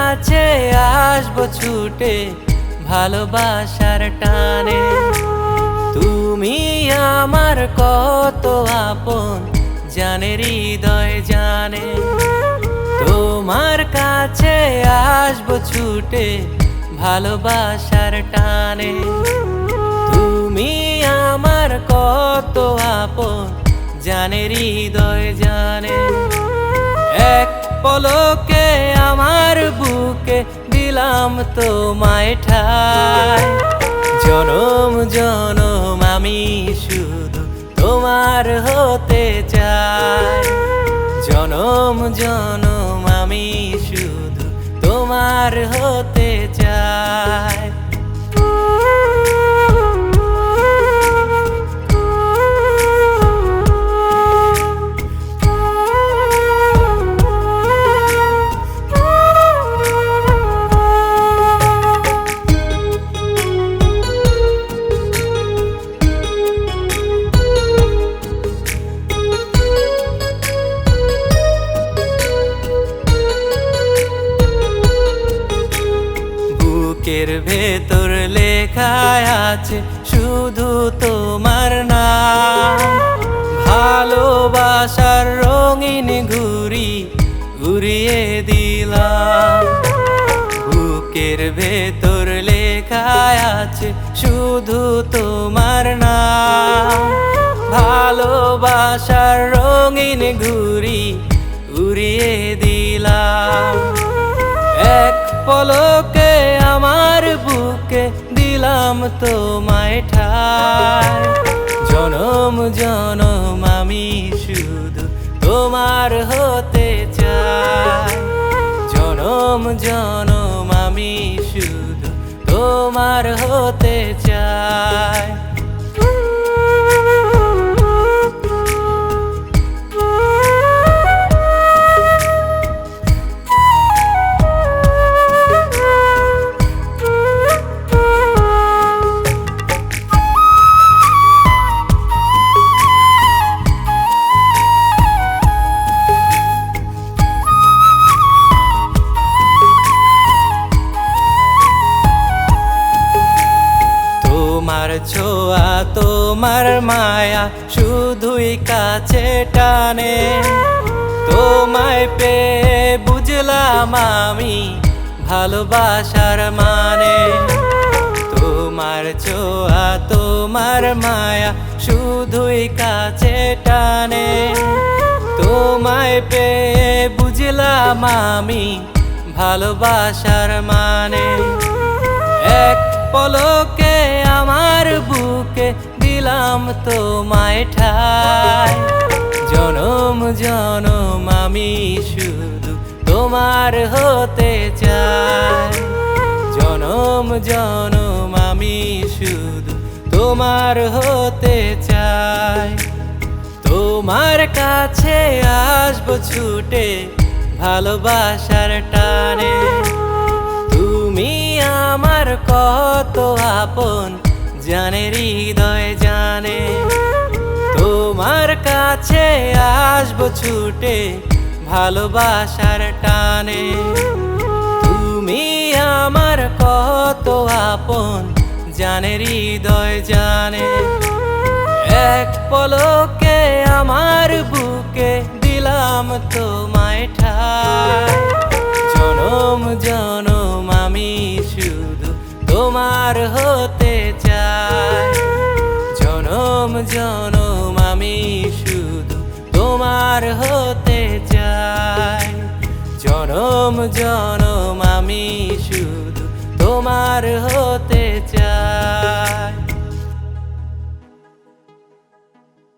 কাছে আসবো ছুটে ভালোবাসার টানে। তুমি আমার কত আপন জানে হৃদয় জানে। তোমার কাছে আসবো ছুটে ভালোবাসার টানে। তুমি আমার কত আপন জানে হৃদয় জানে। এক পলকে আমার বুকে দিলাম তোমায় ঠাই। জনম জনম আমি শুধু তোমার হতে চাই। জনম জনম আমি শুধু তোমার হতে চাই। বুকের ভেতর লেখা আছে শুধু তোমার নাম। ভালোবাসার রঙিন ঘুড়ি উড়িয়ে দিলাম। বুকের ভেতর লেখা আছে শুধু তোমার নাম। ভালোবাসার রঙিন ঘুড়ি উড়িয়ে দিলাম। এক পলকে আমার বুকে দিলাম তোমায় ঠাই। জনম জনম আমি শুধু তোমার হতে চাই। জনম জনম আমি শুধু তোমার হতে চাই। তোমার ছোঁয়া তোমার মায়া শুধুই কাছে টানে। তোমায় পেয়ে বুঝলাম আমি ভালোবাসার মানে। তোমার ছোঁয়া তোমার মায়া শুধুই কাছে টানে। তোমায় পেয়ে বুঝলাম আমি ভালোবাসার মানে। এক পলকে আমার বুকে দিলাম তোমায় ঠাই। জনম জনম আমি শুধু তোমার হতে চাই। জনম জনম আমি শুধু তোমার হতে চাই। তোমার কাছে আসবো ছুটে ভালোবাসার টানে। তুমি আমার কত আপন জানে হৃদয় জানে। তোমার কাছে আসবো ছুটে ভালোবাসার টানে। তুমি আমার কত আপন জানে হৃদয় জানে। এক পলকে আমার বুকে দিলাম তোমায় ঠাই। জনম জনম আমি শুধু তোমার হতে চাই। জনম জনম আমি শুধু তোমার হতে চাই। জনম জনম আমি শুধু তোমার হতে